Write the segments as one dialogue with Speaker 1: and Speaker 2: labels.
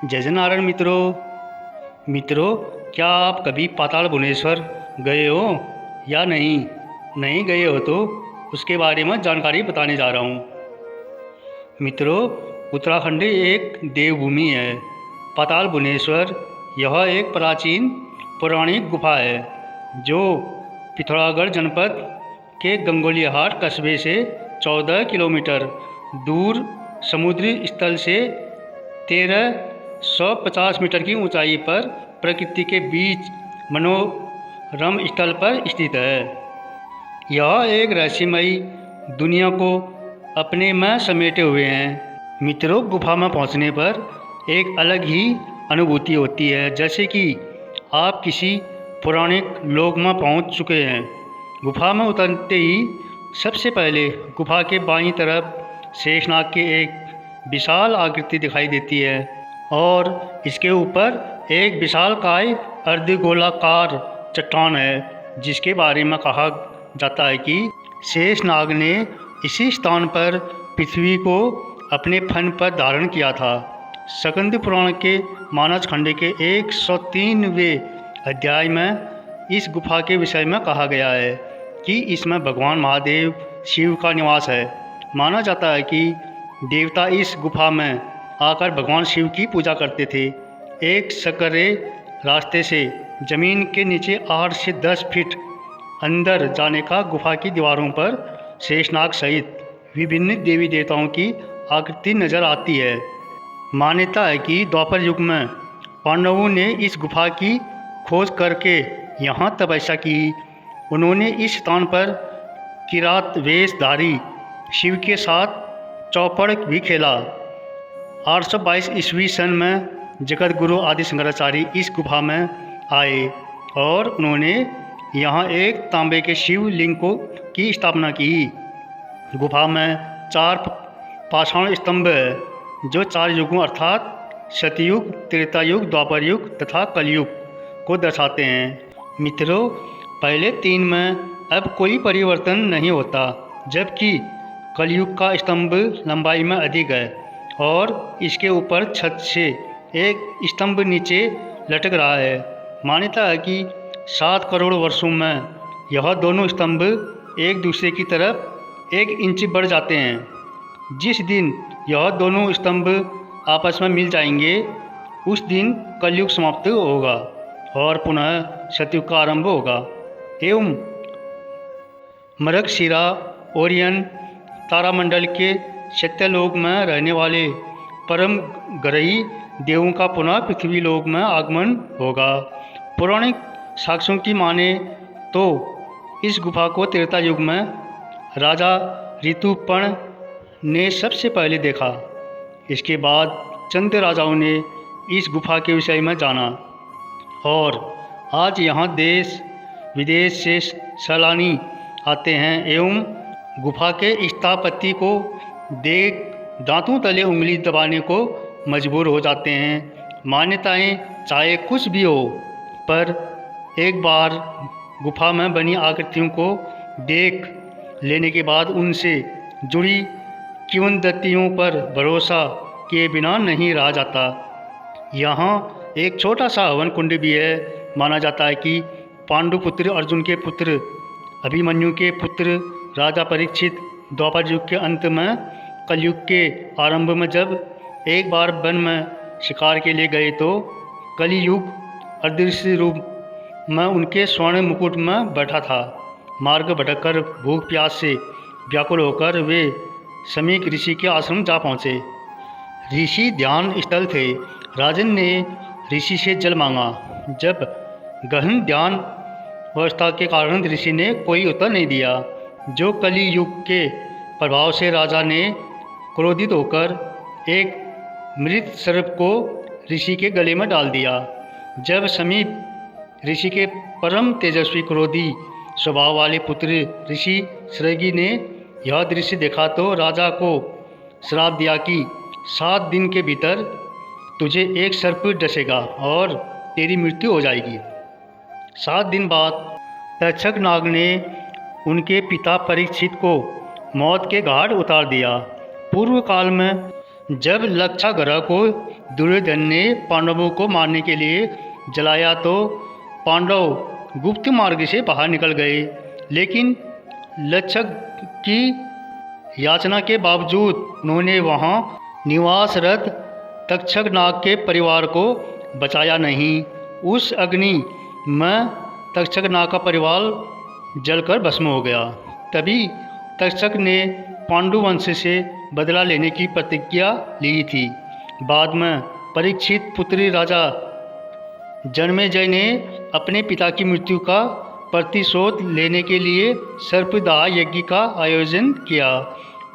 Speaker 1: जय जय नारायण मित्रों, क्या आप कभी पाताल भुवनेश्वर गए हो या नहीं गए हो तो उसके बारे में जानकारी बताने जा रहा हूँ। मित्रों, उत्तराखंड एक देवभूमि है। पाताल भुवनेश्वर यह एक प्राचीन पौराणिक गुफा है जो पिथौरागढ़ जनपद के गंगोलीहाट कस्बे से 14 किलोमीटर दूर समुद्री स्थल से 1350 मीटर की ऊंचाई पर प्रकृति के बीच मनोरम स्थल पर स्थित है। यह एक रहस्यमयी दुनिया को अपने में समेटे हुए है। मित्रों, गुफा में पहुंचने पर एक अलग ही अनुभूति होती है, जैसे कि आप किसी पौराणिक लोक में पहुंच चुके हैं। गुफा में उतरते ही सबसे पहले गुफा के बाईं तरफ शेषनाग की एक विशाल आकृति दिखाई देती है और इसके ऊपर एक विशालकाय अर्धगोलाकार चट्टान है, जिसके बारे में कहा जाता है कि शेषनाग ने इसी स्थान पर पृथ्वी को अपने फन पर धारण किया था। स्कंद पुराण के मानस खंड के 103वें अध्याय में इस गुफा के विषय में कहा गया है कि इसमें भगवान महादेव शिव का निवास है। माना जाता है कि देवता इस गुफा में आकर भगवान शिव की पूजा करते थे। एक सकरे रास्ते से जमीन के नीचे 8 से 10 फीट अंदर जाने का गुफा की दीवारों पर शेषनाग सहित विभिन्न देवी देवताओं की आकृति नजर आती है। मान्यता है कि द्वापर युग में पांडवों ने इस गुफा की खोज करके यहाँ तपस्या की। उन्होंने इस स्थान पर किरात वेशधारी शिव के साथ चौपड़ भी खेला। 822 ईस्वी सन में जगत गुरु आदि शंकराचार्य इस गुफा में आए और उन्होंने यहाँ एक तांबे के शिव लिंग की स्थापना की। गुफा में 4 पाषाण स्तंभ है जो 4 युगों अर्थात सतयुग, त्रेता युग, द्वापर युग तथा कलयुग को दर्शाते हैं। मित्रों, पहले 3 में अब कोई परिवर्तन नहीं होता, जबकि कलयुग का स्तंभ लंबाई में अधिक है और इसके ऊपर छत से एक स्तंभ नीचे लटक रहा है। मान्यता है कि 7 करोड़ वर्षों में यह दोनों स्तंभ एक दूसरे की तरफ 1 इंच बढ़ जाते हैं। जिस दिन यह दोनों स्तंभ आपस में मिल जाएंगे, उस दिन कलयुग समाप्त होगा और पुनः सतयुग का आरंभ होगा एवं मृगशिरा ओरियन तारामंडल के सत्यलोक में रहने वाले परम ग्रही देवों का पुनः पृथ्वी लोक में आगमन होगा। पौराणिक साक्ष्यों की माने तो इस गुफा को त्रेता युग में राजा ऋतुपर्ण ने सबसे पहले देखा। इसके बाद चंद राजाओं ने इस गुफा के विषय में जाना और आज यहाँ देश विदेश से सैलानी आते हैं एवं गुफा के स्थापत्य को देख दांतों तले उंगली दबाने को मजबूर हो जाते हैं। मान्यताएं चाहे कुछ भी हो, पर एक बार गुफा में बनी आकृतियों को देख लेने के बाद उनसे जुड़ी किंवदंतियों पर भरोसा किए बिना नहीं रहा जाता। यहाँ एक छोटा सा हवन कुंड भी है। माना जाता है कि पांडुपुत्र अर्जुन के पुत्र अभिमन्यु के पुत्र राजा परीक्षित द्वापर युग के अंत में कलयुग के आरंभ में जब एक बार वन में शिकार के लिए गए तो कलियुग अदृश्य रूप में उनके स्वर्ण मुकुट में बैठा था। मार्ग भटककर भूख प्यास से व्याकुल होकर वे समीक ऋषि के आश्रम जा पहुँचे। ऋषि ध्यान स्थल थे। राजन ने ऋषि से जल मांगा। जब गहन ध्यान अवस्था के कारण ऋषि ने कोई उत्तर नहीं दिया। जो कली युग के प्रभाव से राजा ने क्रोधित होकर एक मृत सर्प को ऋषि के गले में डाल दिया। जब समीप ऋषि के परम तेजस्वी क्रोधी स्वभाव वाले पुत्र ऋषि श्रृंगी ने यह दृश्य देखा तो राजा को श्राप दिया कि 7 दिन के भीतर तुझे एक सर्प डसेगा और तेरी मृत्यु हो जाएगी। 7 दिन बाद तक्षक नाग ने उनके पिता परीक्षित को मौत के घाट उतार दिया। पूर्व काल में जब लक्षा ग्रह को दुर्योधन ने पांडवों को मारने के लिए जलाया तो पांडव गुप्त मार्ग से बाहर निकल गए, लेकिन लक्षक की याचना के बावजूद उन्होंने वहां निवासरत तक्षक नाग के परिवार को बचाया नहीं। उस अग्नि में तक्षक नाग का परिवार जलकर भस्म हो गया। तभी तक्षक ने पांडु वंश से बदला लेने की प्रतिज्ञा ली थी। बाद में परीक्षित पुत्री राजा जन्मेजय ने अपने पिता की मृत्यु का प्रतिशोध लेने के लिए सर्पदाह यज्ञ का आयोजन किया।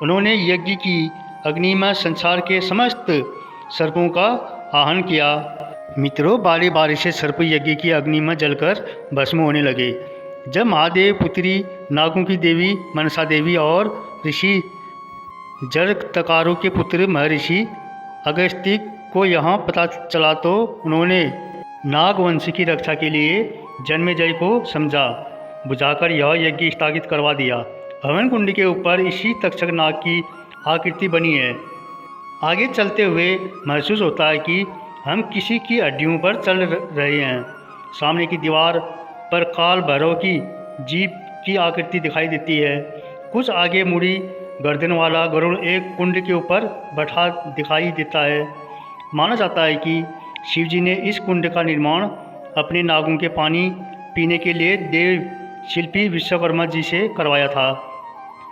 Speaker 1: उन्होंने यज्ञ की अग्नि में संसार के समस्त सर्पों का आह्वान किया। मित्रों, बारी बारी से सर्प यज्ञ की अग्नि में जलकर भस्म होने लगे। जब महादेव पुत्री नागों की देवी मनसा देवी और ऋषि जरत्कारों के पुत्र महर्षि अगस्त्य को यहाँ पता चला तो उन्होंने नागवंश की रक्षा के लिए जन्मेजय को समझा बुझाकर यह यज्ञ स्थगित करवा दिया। हवन कुंड के ऊपर इसी तक्षक नाग की आकृति बनी है। आगे चलते हुए महसूस होता है कि हम किसी की हड्डियों पर चल रहे हैं। सामने की दीवार पर काल भैरव की जीभ की आकृति दिखाई देती है। कुछ आगे मुड़ी गर्दन वाला गरुड़ एक कुंड के ऊपर बैठा दिखाई देता है। माना जाता है कि शिवजी ने इस कुंड का निर्माण अपने नागों के पानी पीने के लिए देव शिल्पी विश्वकर्मा जी से करवाया था।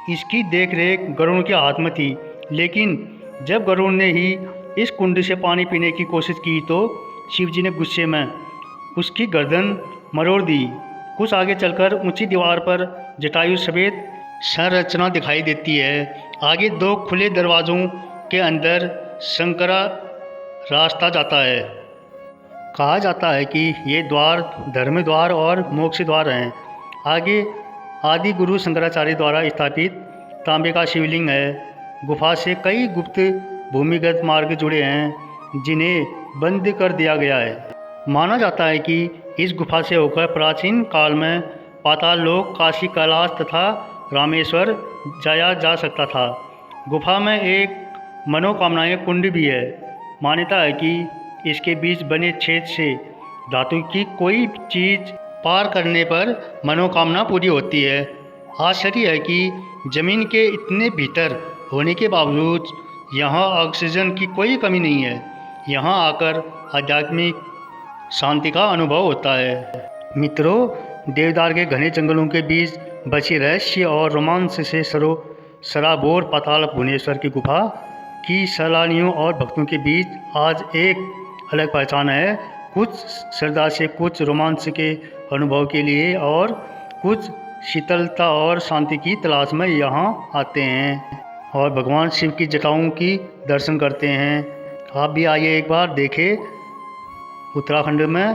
Speaker 1: इसकी देखरेख गरुड़ के हाथ में थी, लेकिन जब गरुड़ ने ही इस कुंड से पानी पीने की कोशिश की तो शिवजी ने गुस्से में उसकी गर्दन मरोड़ दी। कुछ आगे चलकर ऊंची दीवार पर जटायु सफ़ेद संरचना दिखाई देती है। आगे दो खुले दरवाज़ों के अंदर शंकरा रास्ता जाता है। कहा जाता है कि ये द्वार धर्म द्वार और मोक्ष द्वार हैं। आगे आदि गुरु शंकराचार्य द्वारा स्थापित तांबे का शिवलिंग है। गुफा से कई गुप्त भूमिगत मार्ग जुड़े हैं जिन्हें बंद कर दिया गया है। माना जाता है कि इस गुफा से होकर प्राचीन काल में पाताल लोक, काशी, कैलाश तथा रामेश्वर जाया जा सकता था। गुफा में एक मनोकामनाएं कुंड भी है। मान्यता है कि इसके बीच बने छेद से धातु की कोई चीज़ पार करने पर मनोकामना पूरी होती है। आश्चर्य है कि जमीन के इतने भीतर होने के बावजूद यहाँ ऑक्सीजन की कोई कमी नहीं है। यहाँ आकर आध्यात्मिक शांति का अनुभव होता है। मित्रों, देवदार के घने जंगलों के बीच बची रहस्य और रोमांच से सराबोर पाताल भुवनेश्वर की गुफा की सैलानियों और भक्तों के बीच आज एक अलग पहचान है। कुछ श्रद्धा से, कुछ रोमांच के अनुभव के लिए और कुछ शीतलता और शांति की तलाश में यहाँ आते हैं और भगवान शिव की जटाओं की दर्शन करते हैं। आप भी आइए, एक बार देखें। उत्तराखंड में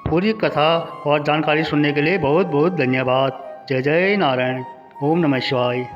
Speaker 1: पूरी कथा और जानकारी सुनने के लिए बहुत बहुत धन्यवाद। जय जय नारायण। ओम नमः शिवाय।